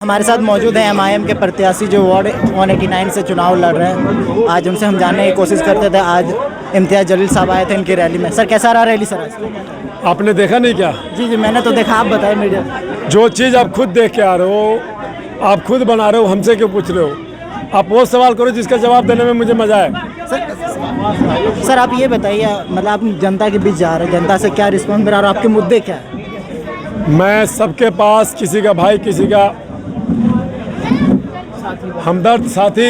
हमारे साथ मौजूद है MIM के प्रत्याशी जो वार्ड 189 से चुनाव लड़ रहे हैं। आज उनसे हम जानने की कोशिश करते थे। आज इम्तियाज़ जलील साहब आए थे इनकी रैली में। सर कैसा रहा रैली सर? आपने देखा नहीं क्या? जी मैंने तो देखा, आप बताएं मीडिया। जो चीज़ आप खुद देख के आ रहे हो, आप खुद बना रहे हो, हमसे क्यों पूछ रहे हो? आप वो सवाल करो जिसका जवाब देने में मुझे मजा है। सर आप ये बताइए, मतलब आप जनता के बीच जा रहे हैं, जनता से क्या रिस्पॉन्स मिल रहा है और आपके मुद्दे क्या है? मैं सबके पास, किसी का भाई, किसी का हमदर्द साथी,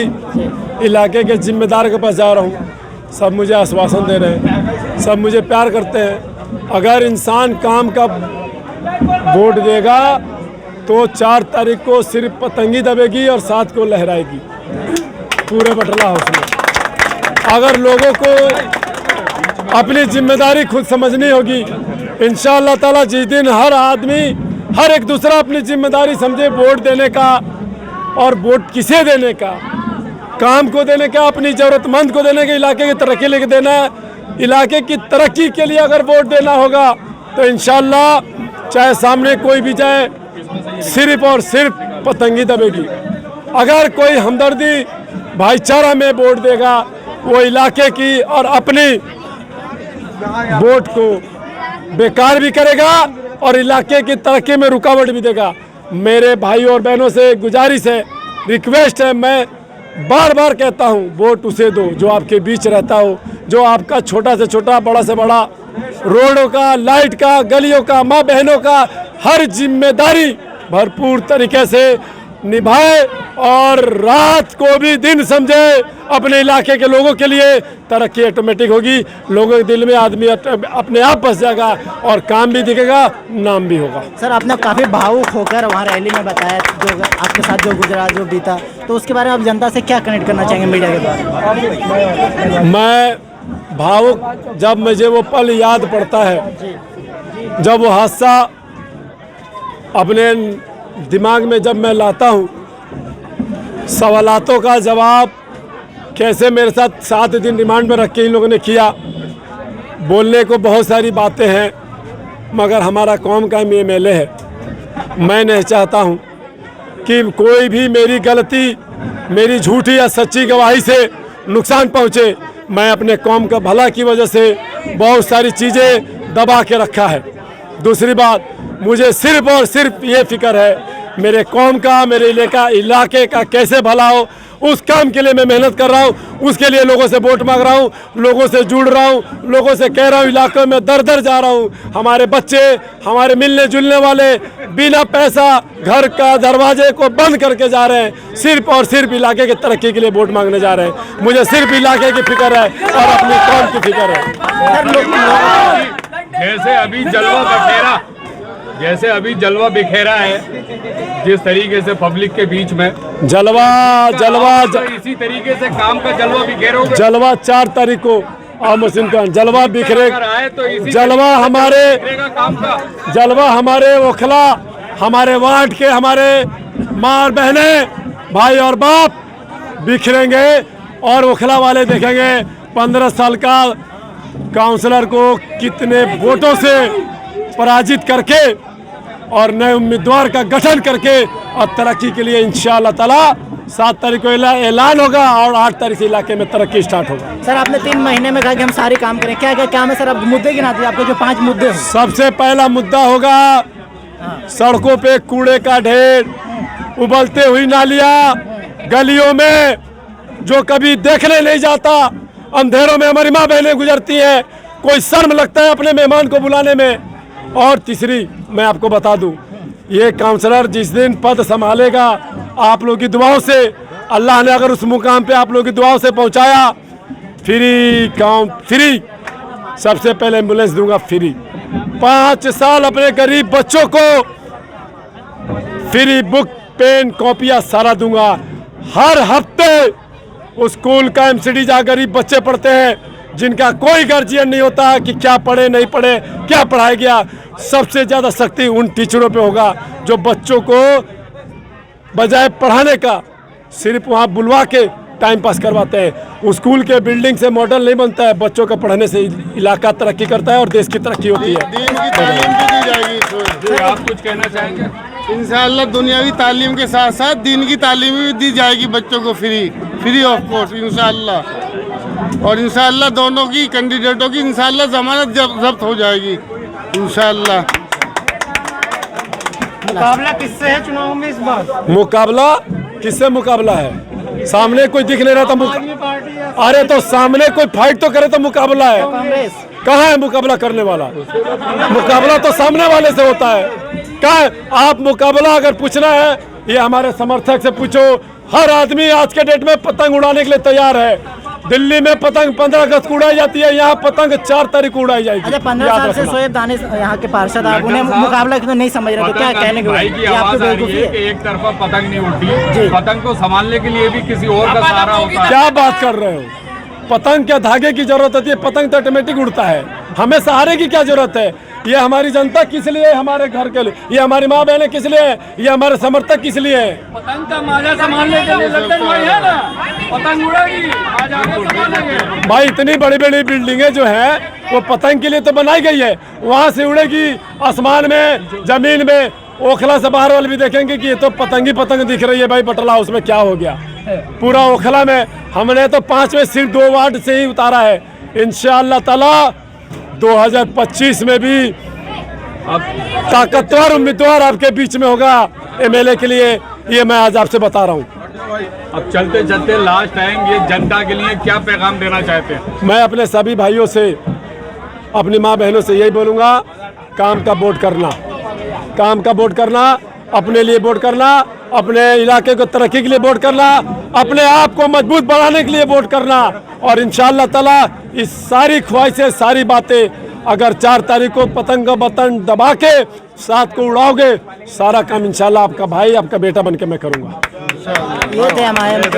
इलाके के जिम्मेदार के पास जा रहा हूँ। सब मुझे आश्वासन दे रहे हैं, सब मुझे प्यार करते हैं। अगर इंसान काम का वोट देगा तो 4 तारीख को सिर्फ पतंगी दबेगी और 7 को लहराएगी पूरे बटला हाउस में। अगर लोगों को अपनी जिम्मेदारी खुद समझनी होगी, इंशाअल्लाह ताला जिस दिन हर आदमी, हर एक दूसरा अपनी जिम्मेदारी समझे वोट देने का, और वोट किसे देने का, काम को देने का, अपनी ज़रूरतमंद को देने का, इलाके की तरक्की लेके देना है। इलाके की तरक्की के लिए अगर वोट देना होगा तो इंशाअल्लाह चाहे सामने कोई भी जाए, सिर्फ और सिर्फ पतंगी दबेगी। अगर कोई हमदर्दी भाईचारा में वोट देगा, वो इलाके की और अपनी वोट को बेकार भी करेगा और इलाके की तरक्की में रुकावट भी देगा। मेरे भाइयों और बहनों से गुजारिश है, रिक्वेस्ट है, मैं बार बार कहता हूँ, वोट उसे दो जो आपके बीच रहता हो, जो आपका छोटा से छोटा, बड़ा से बड़ा, रोडों का, लाइट का, गलियों का, माँ बहनों का हर जिम्मेदारी भरपूर तरीके से निभाए और रात को भी दिन समझे। अपने इलाके के लोगों के लिए तरक्की ऑटोमेटिक होगी, लोगों के दिल में आदमी अपने आप बस जाएगा और काम भी दिखेगा, नाम भी होगा। सर आपने काफ़ी भावुक होकर वहाँ रैली में बताया जो आपके साथ जो गुजरा, जो बीता, तो उसके बारे में आप जनता से क्या कनेक्ट करना चाहेंगे मीडिया के द्वारा? मैं भावुक, जब मुझे वो पल याद पड़ता है, जब वो हादसा अपने दिमाग में जब मैं लाता हूँ, सवालातों का जवाब कैसे मेरे साथ 7 दिन रिमांड में रख के इन लोगों ने किया। बोलने को बहुत सारी बातें हैं, मगर हमारा कौम का MLA है। मैं नहीं चाहता हूँ कि कोई भी मेरी गलती, मेरी झूठी या सच्ची गवाही से नुकसान पहुँचे। मैं अपने कौम का भला की वजह से बहुत सारी चीज़ें दबा के रखा है। दूसरी बात, मुझे सिर्फ और सिर्फ ये फिक्र है मेरे कौम का, मेरे इलाके का कैसे भला हो, उस काम के लिए मैं मेहनत कर रहा हूँ। उसके लिए लोगों से वोट मांग रहा हूँ, लोगों से जुड़ रहा हूँ, लोगों से कह रहा हूँ, इलाके में दर दर जा रहा हूँ। हमारे बच्चे, हमारे मिलने जुलने वाले बिना पैसा घर का दरवाजे को बंद करके जा रहे हैं, सिर्फ और सिर्फ इलाके की तरक्की के लिए वोट मांगने जा रहे हैं। मुझे सिर्फ इलाके की फिक्र है और अपनी कौम की फिक्र है। जैसे अभी जलवा बिखेरा है, जिस तरीके से पब्लिक के बीच में जलवा इसी तरीके से काम का जलवा बिखेरा होगा। जलवा 4 तारीख को मुस्लिम का जलवा बिखरे, जलवा हमारे ओखला, हमारे वार्ड के, हमारे माँ बहने, भाई और बाप बिखरेंगे और ओखला वाले देखेंगे 15 साल का काउंसलर को कितने वोटों से पराजित करके और नए उम्मीदवार का गठन करके और तरक्की के लिए इंशाअल्लाह ताला 7 तारीख को ऐलान होगा और 8 तारीख से इलाके में तरक्की स्टार्ट होगा। सर आपने 3 महीने में कहा कि हम सारे काम करें, क्या क्या काम है सर? आप मुद्दे गिनाते, आपके जो 5 मुद्दे हैं। सबसे पहला मुद्दा होगा सड़कों पे कूड़े का ढेर, उबलते हुई नालियाँ, गलियों में जो कभी देखने नहीं जाता, अंधेरों में हमारी माँ बहनें गुजरती हैं, कोई शर्म लगता है अपने मेहमान को बुलाने में। और तीसरी मैं आपको बता दूं, ये काउंसलर जिस दिन पद संभालेगा, आप लोगों की दुआओं से, अल्लाह ने अगर उस मुकाम पे आप लोगों की दुआओं से पहुंचाया, फ्री सबसे पहले एम्बुलेंस दूंगा, फ्री 5 साल अपने गरीब बच्चों को फ्री बुक, पेन, कॉपियाँ सारा दूंगा। हर हफ्ते उस स्कूल का MCD जहाँ गरीब बच्चे पढ़ते हैं, जिनका कोई गार्जियन नहीं होता कि क्या पढ़े नहीं पढ़े, क्या पढ़ाया गया, सबसे ज़्यादा सख्ती उन टीचरों पे होगा जो बच्चों को बजाय पढ़ाने का सिर्फ वहाँ बुलवा के टाइम पास करवाते हैं। उस स्कूल के बिल्डिंग से मॉडल नहीं बनता है, बच्चों का पढ़ने से इलाका तरक्की करता है और देश की तरक्की होती है। आप कुछ कहना चाहेंगे? इंशाअल्लाह दुनियावी तालीम के साथ साथ दीन की तालीम भी दी जाएगी बच्चों को फ्री ऑफ कॉस्ट इंशाअल्लाह। और इंशाअल्लाह दोनों की कैंडिडेटों की इंशाअल्लाह जमानत जब्त हो जाएगी इंशाअल्लाह। मुकाबला किससे है चुनाव में इस बार? मुकाबला किससे मुकाबला है? सामने कोई दिख नहीं रहा था। अरे तो सामने कोई फाइट तो करे तो मुकाबला है। कांग्रेस कहाँ है मुकाबला करने वाला? मुकाबला तो सामने वाले से होता है। कहाँ है? आप मुकाबला अगर पूछना है ये हमारे समर्थक से पूछो। हर आदमी आज के डेट में पतंग उड़ाने के लिए तैयार है। दिल्ली में पतंग 15 अगस्त को उड़ाई जाती है, यहाँ पतंग 4 तारीख को उड़ाई जाएगी। अच्छा 15 साल से शोएब दानिश यहाँ के पार्षद, आप उन्हें मुकाबला क्यों नहीं समझ रहे? तो क्या कहने के भाई की आवाज आ रही है कि एक तरफा पतंग नहीं उड़ती, पतंग को संभालने के लिए भी किसी और का सहारा होता है। क्या बात कर रहे हो? पतंग क्या धागे की जरूरत होती है? पतंग तो ऑटोमेटिक उड़ता है। हमें सहारे की क्या जरूरत है? ये हमारी जनता किस लिए है? हमारे घर के लिए। ये हमारी माँ बहनें किस लिए है? ये हमारे समर्थक किस लिए है? पतंग का माजा संभालने के लिए लल्टन भाई है ना, पतंग उड़ेगी, आज आगे संभालेंगे। भाई इतनी बड़ी बड़ी बिल्डिंगें जो है वो पतंग के लिए तो बनाई गई है। वहाँ से उड़ेगी आसमान में, जमीन में। ओखला से बाहर वाले भी देखेंगे कि ये तो पतंग ही पतंग दिख रही है। भाई बटला उसमें क्या हो गया? पूरा ओखला में हमने तो 5 में सिर्फ 2 वार्ड से ही उतारा है। इंशाअल्लाह ताला 2025 में भी ताकतवर उम्मीदवार आपके बीच में होगा एमएलए के लिए। ये मैं आज आपसे बता रहा हूँ। अब चलते चलते लास्ट टाइम ये जनता के लिए क्या पैगाम देना चाहते हैं? मैं अपने सभी भाइयों से, अपनी माँ बहनों से यही बोलूँगा, काम का वोट करना, काम का वोट करना, अपने लिए वोट करना, अपने इलाके को तरक्की के लिए वोट करना, अपने आप को मजबूत बनाने के लिए वोट करना। और इंशाअल्लाह ताला इस सारी ख्वाहिशें, सारी बातें अगर 4 तारीख को पतंग का बटन दबा के 7 को उड़ाओगे, सारा काम इंशाअल्लाह आपका भाई, आपका बेटा बन के मैं करूँगा। ये थे हमारे